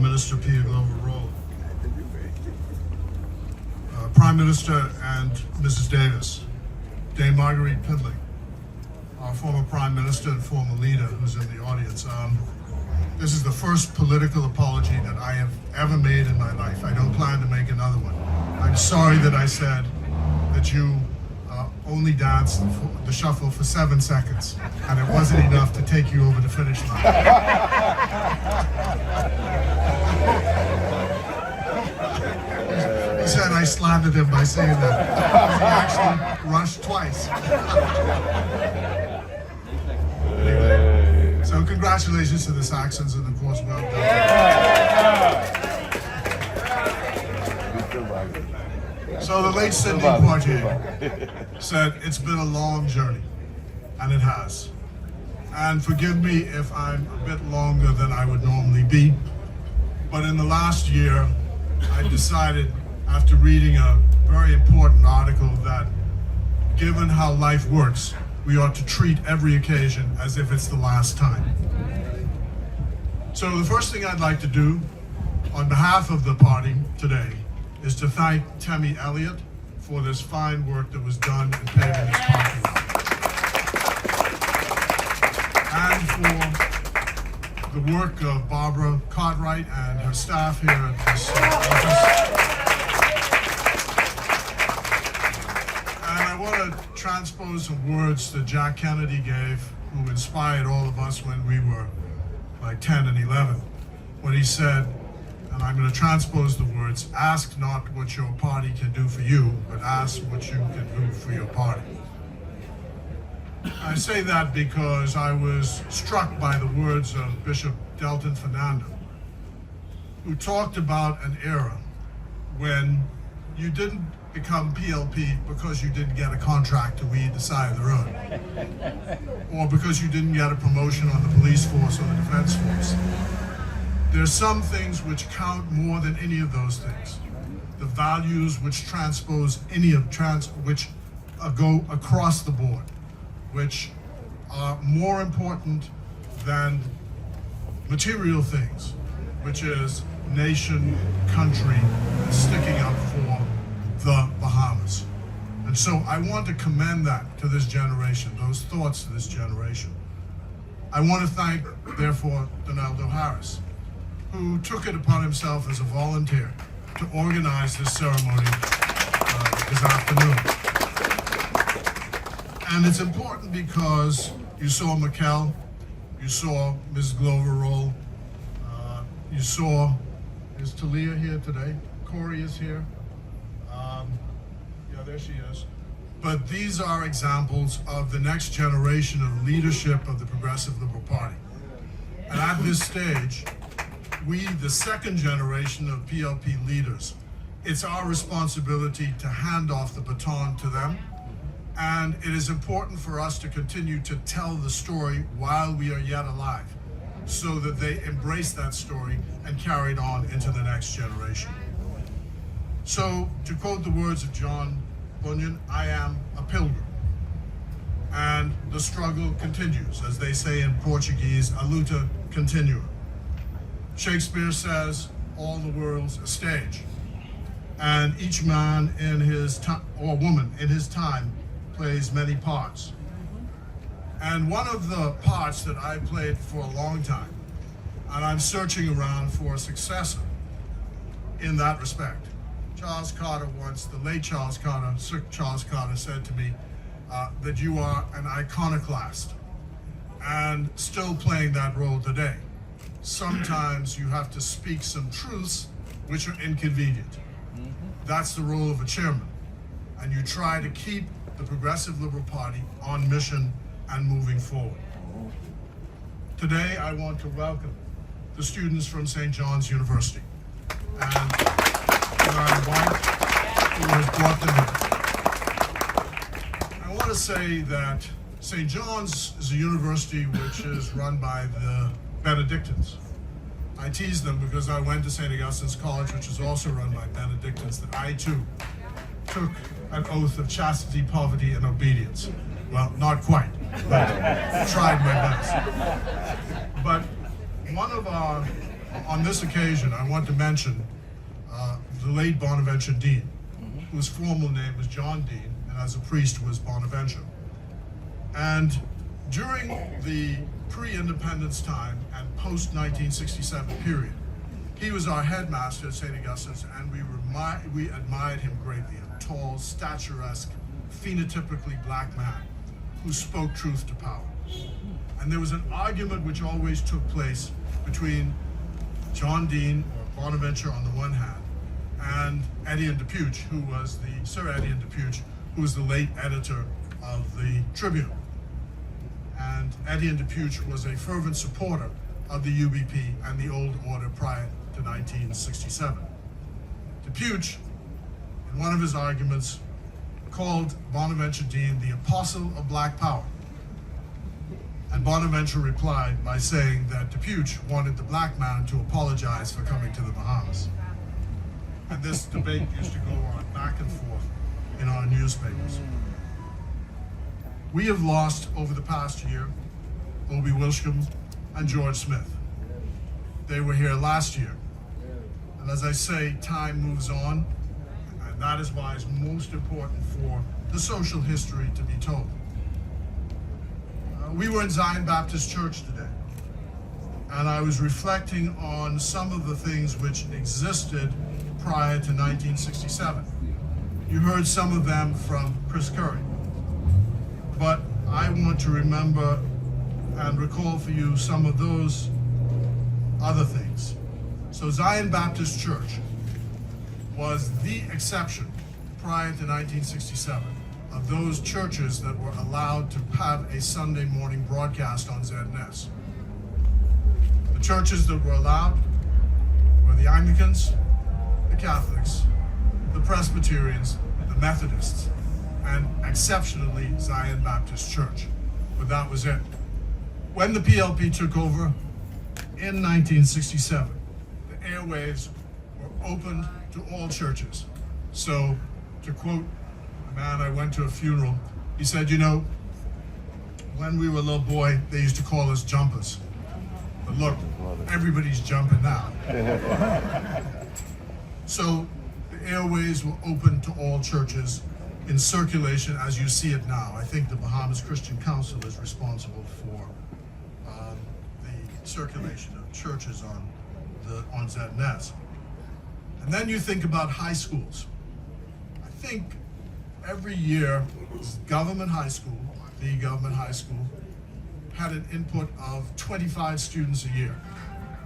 Prime Minister Pilgrim, Prime Minister and Mrs. Davis, Dame Marguerite Pindling, our former Prime Minister and former leader who's in the audience. This is the first political apology that I have ever made in my life. I don't plan to make another one. I'm sorry that I said that you only danced the shuffle for 7 seconds, and it wasn't enough to take you over the finish line. He said I slandered him by saying that. He actually rushed twice. Anyway, so congratulations to the Saxons, and of course, well done. So the late Sidney Poitier said, it's been a long journey, and it has. And forgive me if I'm a bit longer than I would normally be, but in the last year, I decided, after reading a very important article, that given how life works, we ought to treat every occasion as if it's the last time. So the first thing I'd like to do, on behalf of the party today, is to thank Temi Elliott for this fine work that was done in paving this parking lot. And for the work of Barbara Cartwright and her staff here at this office. And I want to transpose some words that Jack Kennedy gave, who inspired all of us when we were like 10 and 11, when he said, and I'm going to transpose the words, ask not what your party can do for you, but ask what you can do for your party. I say that because I was struck by the words of Bishop Delton Fernando, who talked about an era when you didn't become PLP because you didn't get a contract to weed the side of the road, or because you didn't get a promotion on the police force or the defense force. There's some things which count more than any of those things. The values which transpose which go across the board, which are more important than material things, which is nation, country, and sticking up for the Bahamas. And so I want to commend that to this generation, those thoughts to this generation. I want to thank, therefore, Donaldo Harris, who took it upon himself as a volunteer to organize this ceremony this afternoon. And it's important because you saw Mikkel, you saw Ms. Glover Roll, you saw, is Talia here today? Corey is here. Yeah, there she is. But these are examples of the next generation of leadership of the Progressive Liberal Party. And at this stage, we, the second generation of PLP leaders, it's our responsibility to hand off the baton to them. And it is important for us to continue to tell the story while we are yet alive, so that they embrace that story and carry it on into the next generation. So, to quote the words of John Bunyan, I am a pilgrim. And the struggle continues, as they say in Portuguese, a luta continua. Shakespeare says, all the world's a stage. And each man in his time, or woman in his time, plays many parts. And one of the parts that I played for a long time, and I'm searching around for a successor in that respect. Charles Carter once, the late Charles Carter, Sir Charles Carter, said to me that you are an iconoclast, and still playing that role today. Sometimes you have to speak some truths which are inconvenient. That's the role of a chairman. And you try to keep the Progressive Liberal Party on mission and moving forward. Today, I want to welcome the students from St. John's University and my wife, who has brought them here. I want to say that St. John's is a university which is run by the Benedictines. I tease them because I went to St. Augustine's College, which is also run by Benedictines, that I too took an oath of chastity, poverty, and obedience. Well, not quite, but tried my best. But one of our on this occasion, I want to mention the late Bonaventure Dean, whose formal name was John Dean, and as a priest was Bonaventure. And during the pre-independence time and post-1967 period, he was our headmaster at St. Augustine's, and we admired him greatly. A tall, statuesque, phenotypically black man who spoke truth to power. And there was an argument which always took place between John Dean, or Bonaventure on the one hand, and Etienne de Puch, Sir Etienne de Puch, who was the late editor of the Tribune. And Etienne de Puch was a fervent supporter of the UBP and the old order prior to 1967. De Puch, in one of his arguments, called Bonaventure Dean the apostle of black power. And Bonaventure replied by saying that De Puch wanted the black man to apologize for coming to the Bahamas. And this debate used to go on back and forth in our newspapers. We have lost over the past year Obie Wilshcombe and George Smith. They were here last year. And as I say, time moves on, and that is why it's most important for the social history to be told. We were in Zion Baptist Church today, and I was reflecting on some of the things which existed prior to 1967. You heard some of them from Chris Curry, but I want to remember and recall for you some of those other things. So Zion Baptist Church was the exception prior to 1967 of those churches that were allowed to have a Sunday morning broadcast on ZNS. The churches that were allowed were the Anglicans, the Catholics, the Presbyterians, the Methodists, and exceptionally Zion Baptist Church. But that was it. When the PLP took over in 1967, the airwaves were opened to all churches. So, to quote a man I went to a funeral, he said, you know, when we were a little boy, they used to call us jumpers. But look, everybody's jumping now. So the airways were open to all churches in circulation as you see it now. I think the Bahamas Christian Council is responsible for the circulation of churches on ZNS. And then you think about high schools. I think every year, government high school, the government high school, had an input of 25 students a year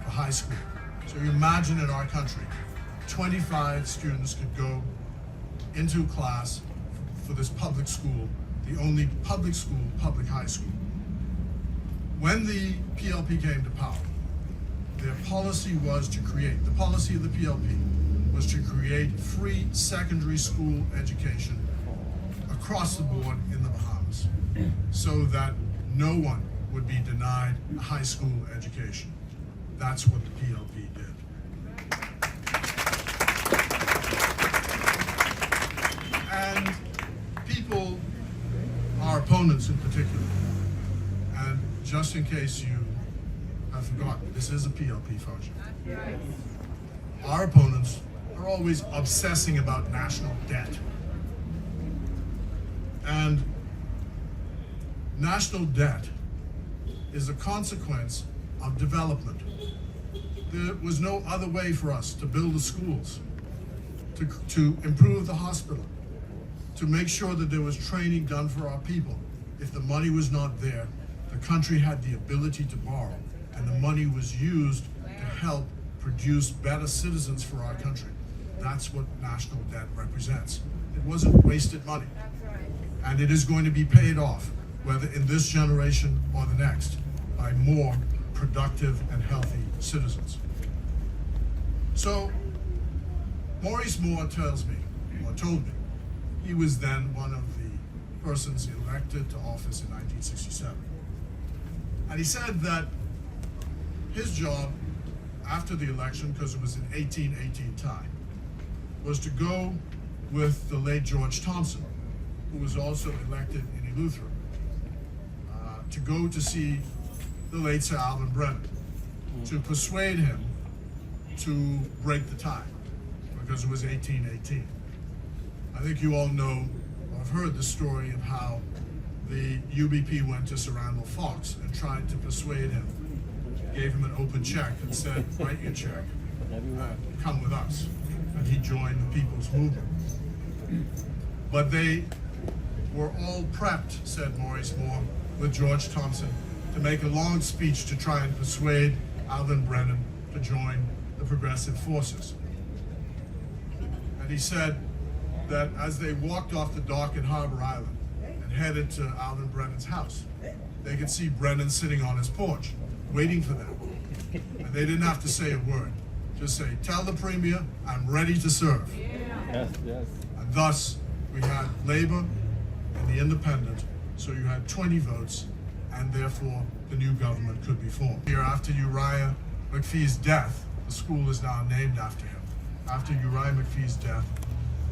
for high school. So you imagine in our country, 25 students could go into class for this public school, the only public school, public high school. When the PLP came to power, their policy was to create, the policy of the PLP was to create free secondary school education across the board in the Bahamas so that no one would be denied a high school education. That's what the PLP did. And people, our opponents in particular, and just in case you have forgotten, this is a PLP function. Our opponents are always obsessing about national debt. And national debt is a consequence of development. There was no other way for us to build the schools, to improve the hospital, to make sure that there was training done for our people. If the money was not there, the country had the ability to borrow, and the money was used to help produce better citizens for our country. That's what national debt represents. It wasn't wasted money. And it is going to be paid off, whether in this generation or the next, by more productive and healthy citizens. So, Maurice Moore told me, he was then one of the persons elected to office in 1967. And he said that his job after the election, because it was an 1818 tie, was to go with the late George Thompson, who was also elected in Eleuthera, to go to see the late Sir Alvin Brennan, to persuade him to break the tie because it was 1818. I think you all know or have heard the story of how the UBP went to Sir Randall Fox and tried to persuade him, gave him an open check and said, write your check, come with us. And he joined the People's Movement. But they were all prepped, said Maurice Moore, with George Thompson, to make a long speech to try and persuade Alvin Brennan to join the progressive forces. And he said that as they walked off the dock at Harbor Island and headed to Alvin Brennan's house, they could see Brennan sitting on his porch, waiting for them. And they didn't have to say a word. Just say, tell the Premier, I'm ready to serve. Yes, yes. And thus, we had Labor and the Independent, so you had 20 votes, and therefore the new government could be formed. Here, after Uriah McPhee's death, the school is now named after him. After Uriah McPhee's death,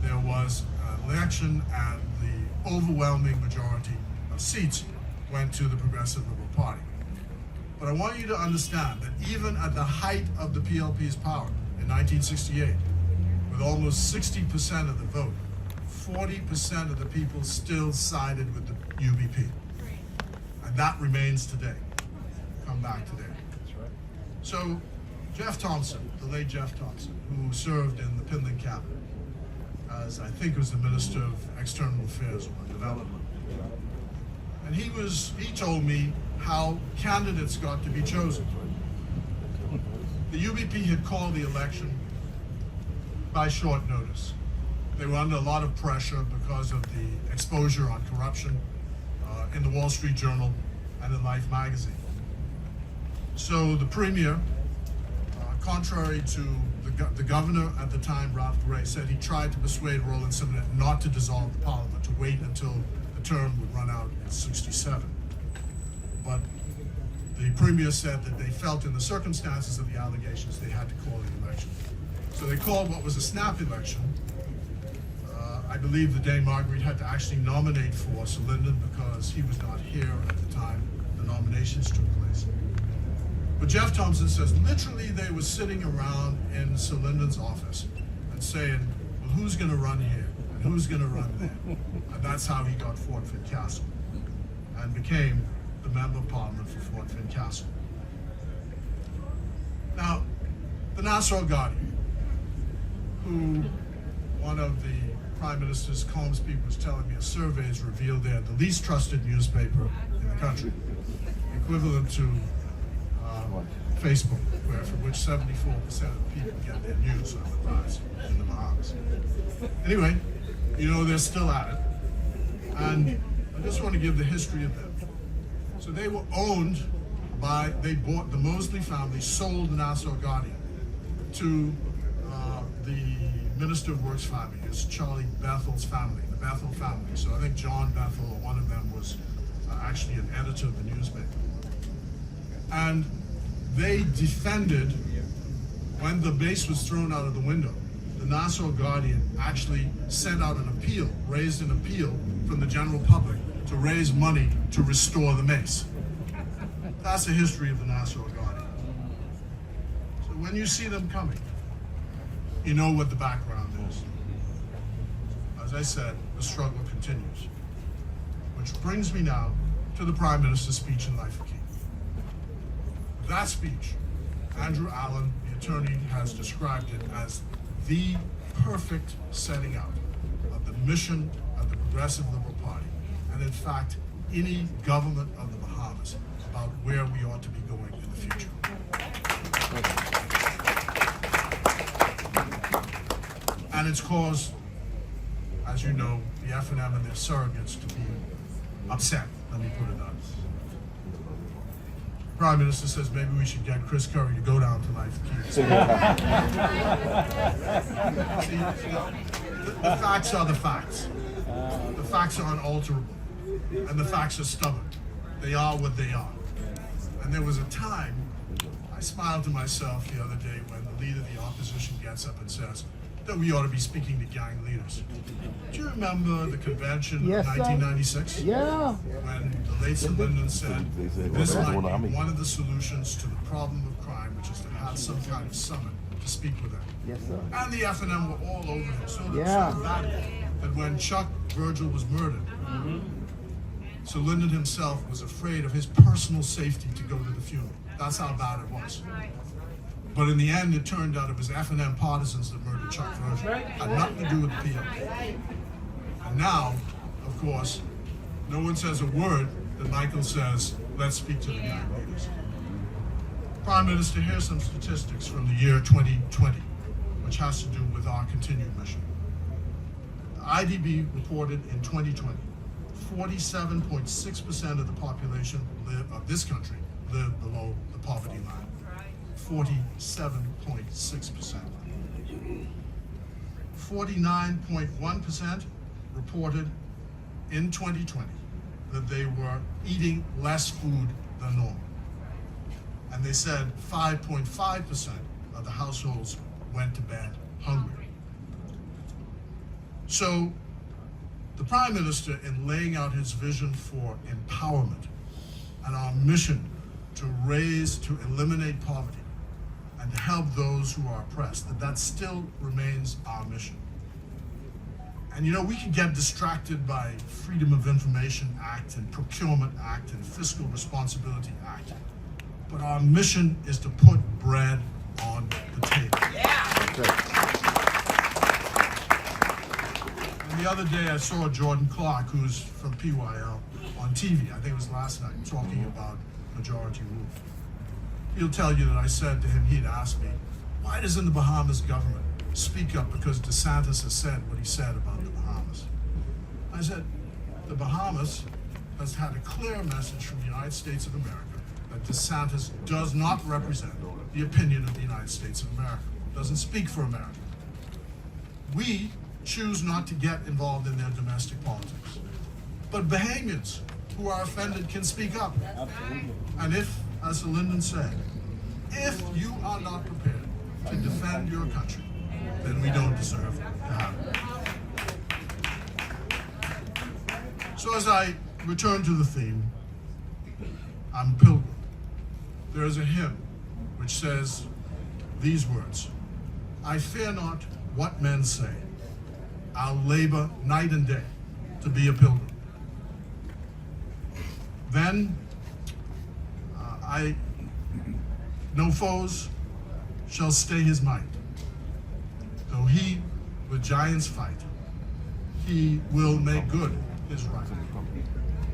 there was an election, and the overwhelming majority of seats went to the Progressive Liberal Party. But I want you to understand that even at the height of the PLP's power in 1968, with almost 60% of the vote, 40% of the people still sided with the UBP. And that remains today. Come back today. So Jeff Thompson, the late Jeff Thompson, who served in the Pindling cabinet as I think was the Minister of External Affairs or Development. And he told me how candidates got to be chosen. The UBP had called the election by short notice. They were under a lot of pressure because of the exposure on corruption in the Wall Street Journal and in Life magazine. So the Premier, contrary to the governor at the time, Ralph Gray, said he tried to persuade Roland Simonette not to dissolve the Parliament, to wait until the term would run out in 67. But the Premier said that they felt in the circumstances of the allegations they had to call the election. So they called what was a snap election. I believe the day Marguerite had to actually nominate for Sir Lynden because he was not here at the time the nominations took place. But Jeff Thompson says literally they were sitting around in Sir Lynden's office and saying, well, who's going to run here and who's going to run there? And that's how he got Fort Finn Castle and became the Member of Parliament for Fort Finn Castle. Now, the Nassau Guardian, who one of the Prime Minister's columns people was telling me a survey has revealed they're the least trusted newspaper in the country, equivalent to Facebook, from which 74% of people get their news on the rise in the Bahamas. Anyway, you know, they're still at it. And I just want to give the history of them. So they were owned by, they bought, the Mosley family sold the Nassau Guardian to the Minister of Works family. It's Charlie Bethel's family, the Bethel family. So I think John Bethel, or one of them, was actually an editor of the newspaper. And they defended, when the base was thrown out of the window, the Nassau Guardian actually sent out an appeal, raised an appeal from the general public to raise money to restore the mace. That's the history of the Nassau Guardian. So when you see them coming, you know what the background is. As I said, the struggle continues. Which brings me now to the Prime Minister's speech in Life Key. That speech, Andrew Allen, the attorney, has described it as the perfect setting out of the mission of the Progressive Liberal Party, and in fact, any government of the Bahamas about where we ought to be going in the future. And it's caused, as you know, the F&M and their surrogates to be upset, let me put it that way. The Prime Minister says maybe we should get Chris Curry to go down to Life Key. See, the facts are the facts. The facts are unalterable, and the facts are stubborn. They are what they are. And there was a time, I smiled to myself the other day when the leader of the opposition gets up and says that we ought to be speaking to gang leaders. Do you remember the convention of 1996? Yeah. When the late Sir Lynden said this might be one of the solutions to the problem of crime, which is to have some kind of summit to speak with them. Yes, sir. And the F&M were all over him. So Yeah. that when Chuck Virgil was murdered, so Lynden himself was afraid of his personal safety to go to the funeral. That's how bad it was. But in the end, it turned out it was F&M partisans that murdered Chuck Virgil. Had nothing to do with the PLP. And now, of course, no one says a word that Michael says, let's speak to the gang leaders. Prime Minister, here's some statistics from the year 2020, which has to do with our continued mission. The IDB reported in 2020, 47.6% of the population of this country live below the poverty line. 47.6%. 49.1% reported in 2020 that they were eating less food than normal. And they said 5.5% of the households went to bed hungry. So the Prime Minister, in laying out his vision for empowerment and our mission to eliminate poverty and to help those who are oppressed, that still remains our mission. And you know, we can get distracted by Freedom of Information Act and Procurement Act and Fiscal Responsibility Act. But our mission is to put bread on the table. That's right. And the other day I saw Jordan Clark, who's from PYL, on TV, I think it was last night, talking about majority rule. He'll tell you that I said to him, he'd asked me, why doesn't the Bahamas government speak up because DeSantis has said what he said about the Bahamas? I said, the Bahamas has had a clear message from the United States of America that DeSantis does not represent the opinion of the United States of America, doesn't speak for America. We choose not to get involved in their domestic politics. But Bahamians who are offended can speak up. Absolutely. And if, as Lynden said, if you are not prepared to defend your country, then we don't deserve to have it. So as I return to the theme, I'm Pilgrim. There is a hymn which says these words, I fear not what men say, I'll labor night and day to be a pilgrim. Then no foes shall stay his might. Though he with giants fight, he will make good his right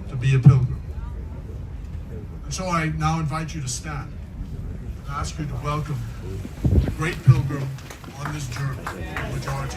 to be a pilgrim. And so I now invite you to stand and ask you to welcome the great pilgrim on this journey, majority.